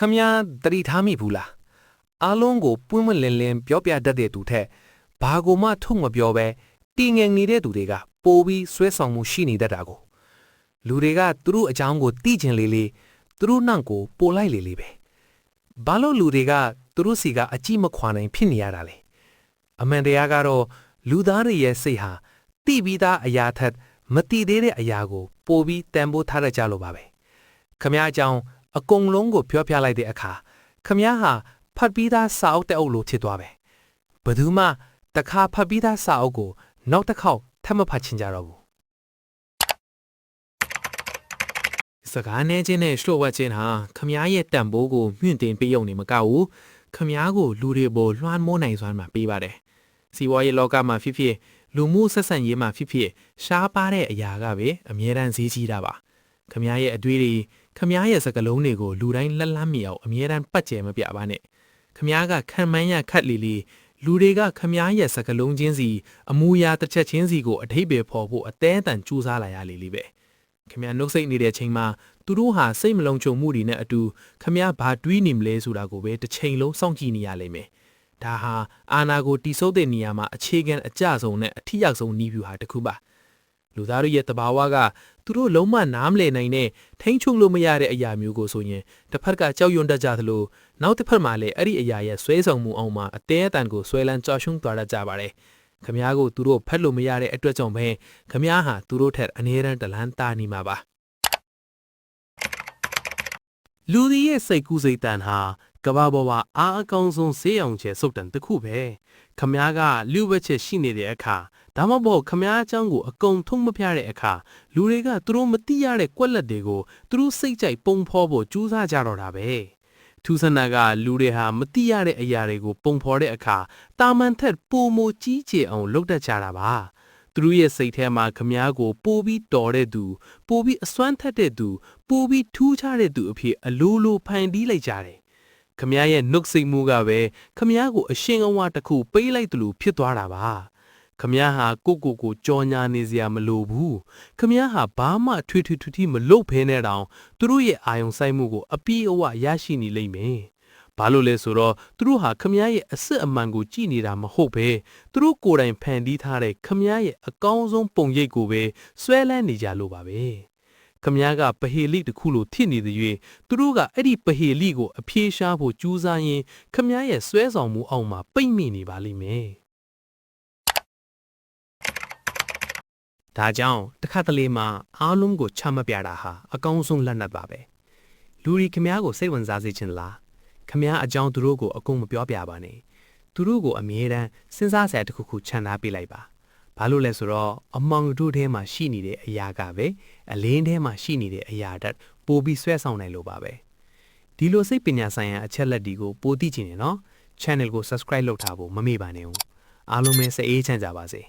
ခမရတတိထားမိဘူးလားအားလုံးကိုပွင့်မလင်းလင်းပြောပြတတ်တဲ့သူထက်ဘာကိုမှထုတ်မပြောပဲတည်ငြိမ်နေတဲ့သူတွေကပိုပြီးဆွဲဆောင်မှုရှိနေတတ်တာကိုလူတွေကသူတို့အကြောင်းကိုသိချင်လေလေသူတို့နောက်ကိုပို့လိုက်လေလေပဲဘာလို့လူတွေကသူတို့စီကအကြည့်မခွာနိုင်ဖြစ်နေရတာလဲအမှန်တရားကတော့လူသားတွေရဲ့စိတ်ဟာတိပြီးသားအရာထက်မတိသေးတဲ့အရာကိုပိုပြီးတန်ဖိုးထားရကြလို့ပါပဲခမရအကြောင်းအကုန်လုံးကိုပြောပြလိုက်တဲ့အခါခမရဟာဖတ်ပြီးသားစာအုပ်တအုပ်လိုဖြစ်သွားပဲဘယ်သူမှတခါဖတ်ပြီးသားစာအုပ်ကိုနောက်တစ်ခေါက်ထပ်မဖတ်ချင်ကြတော့ဘူးစကားနဲ့ချင်းနဲ့လှုပ်ဝက်ချင်းဟာခမရရဲ့တန်ဖိုးကိုမြင့်တင်ပေးရုံနဲ့မကဘူးခမရကိုလူတွေပေါ်လွှမ်းမိုးနိုင်စွမ်းမှာပေးပါတယ်စီဝါရေးလောကမှာဖြစ်ဖြစ်လူမှုဆက်ဆံရေးမှာဖြစ်ဖြစ်ရှားပါတဲ့အရာကပဲအမြဲတမ်းဈေးကြီးတာပါခမရရဲ့အတွေ့တွေခမရရဲ့စကားလုံးတွေကိုလူတိုင်းလက်လန်းမြေအောင်အမြဲတမ်းပတ်ကျဲမပြပါနဲ့ခမရကခံမှန်းရခတ်လီလီလူတွေကခမရရဲ့စကားလုံးချင်းစီအမူအရာတစ်ချက်ချင်းစီကိုအထိပ္ပယ်ဖော်ဖို့အသေးအတန်ကြိုးစားလာရလေလေပဲခမရနှုတ်ဆက်နေတဲ့ချိန်မှာသူတို့ဟာစိတ်မလုံးချုံမှုတွေနဲ့အတူခမရဘာတွေးနေမလဲဆိုတာကိုပဲတစ်ချိန်လုံးစောင့်ကြည့်နေရလိမ့်မယ်ဒါဟာအာနာကိုတိဆုပ်တဲ့နေရာမှာအခြေခံအကျဆုံးနဲ့အထီးရောက်ဆုံးနည်းဗျူဟာတစ်ခုပါလူသားတို့ရဲ့တဘာဝကသူတို့လုံးဝနားမလည်နိုင်တဲ့ထိန်းချုပ်လို့မရတဲ့အရာမျိုးကိုဆိုရင်တစ်ဖက်ကကြောက်ရွံ့တတ်ကြသလိုနောက်တစ်ဖက်မှာလည်းအဲ့ဒီအရာရဲ့ဆွဲဆောင်မှုအောင်မှာအသေးအတန်ကိုဆွဲလန်းကြောက်ရွံ့သွားတတ်ကြပါတယ်ခမ ्या ကိုသူတို့ဖက်လို့မရတဲ့အတွက်ကြောင့်ပဲခမ ्या ဟာသူတို့ထက်အနေရန်တလန်းတာနေမှာပါလူဒီရဲ့စိတ်ကူးစိတ်တန်ဟာကဘာပေါ်မှာအားအကောင်းဆုံးဈေးအောင်ကျဲစုတ်တန်တစ်ခုပဲခမ ्या ကလူ့ဘက်ချက်ရှိနေတဲ့အခါဒါမှမဟုတ်ခမ ्या အကြောင်းကိုအကုန်ထုံးမပြတဲ့အခါလူတွေကသူတို့မသိရတဲ့ကွက်လက်တွေကိုသူတို့စိတ်ကြိုက်ပုံဖော်ဖို့ကြိုးစားကြတော့တာပဲထူးဆန်းတာကလူတွေဟာမသိရတဲ့အရာတွေကိုပုံဖော်တဲ့အခါတာမန်ထက်ပိုမိုကြီးကျယ်အောင်လုပ်တတ်ကြတာပါသူတို့ရဲ့စိတ်ထဲမှာခမ ्या ကိုပိုပြီးတော်တဲ့သူပိုပြီးအစွမ်းထက်တဲ့သူပိုပြီးထူးခြားတဲ့သူအဖြစ်အလိုလိုဖန်တီးလိုက်ကြတယ်ခမ ्या ရဲ့နှုတ်ဆက်မှုကပဲခမ ्या ကိုအရှင်အဝါတစ်ခုပေးလိုက်တယ်လို့ဖြစ်သွားတာပါခမ ्या ဟာကိုကြော်ညာနေစရာမလိုဘူးခမ ्या ဟာဘာမှထွေထီမလုပ်ဖဲနဲ့တောင်သူတို့ရဲ့အာယုံဆိုင်မှုကိုအပြည့်အဝရရှိနေလိမ့်မယ်ဘာလို့လဲဆိုတော့သူတို့ဟာခမ ्या ရဲ့အစစ်အမှန်ကိုကြည်နေတာမဟုတ်ပဲသူတို့ကိုယ်တိုင်ဖန်တီးထားတဲ့ခမ ्या ရဲ့အကောင်းဆုံးပုံရိပ်ကိုပဲဆွဲလန်းနေကြလို့ပါပဲခမ ्या ကပဟေလိတစ်ခုလိုဖြစ်နေတဲ့၍သူတို့ကအဲ့ဒီပဟေလိကိုအပြေးရှားဖို့ကြိုးစားရင်းခမ ्या ရဲ့ဆွဲဆောင်မှုအောက်မှာပိတ်မိနေပါလိမ့်မယ်ဒါကြောင့်တခါတလေမှာအားလုံးကိုချမပြတာဟာအကောင်းဆုံးလက်နက်ပါပဲလူရီခမ ्या ကိုစိတ်ဝင်စားစေချင်လားခမ ्या အကြောင်းသူတို့ကိုအကုန်မပြောပြပါနဲ့သူတို့ကိုအမြဲတမ်းစဉ်းစားစရာတစ်ခုခုခြံထားပေးလိုက်ပါဘာလို့လဲဆိုတော့အမောင်တို့ထဲမှာရှိနေတဲ့အရာကပဲအလင်းထဲမှာရှိနေတဲ့အရာတက်ပိုပြီးဆွဲဆောင်နိုင်လို့ပါပဲဒီလိုစိတ်ပညာဆိုင်ရာအချက်လက်တွေကိုပိုသိချင်တယ်နော် channel ကို subscribe လုပ်ထားဖို့မမေ့ပါနဲ့ဦးအားလုံးပဲစိတ်အေးချမ်းကြပါစေ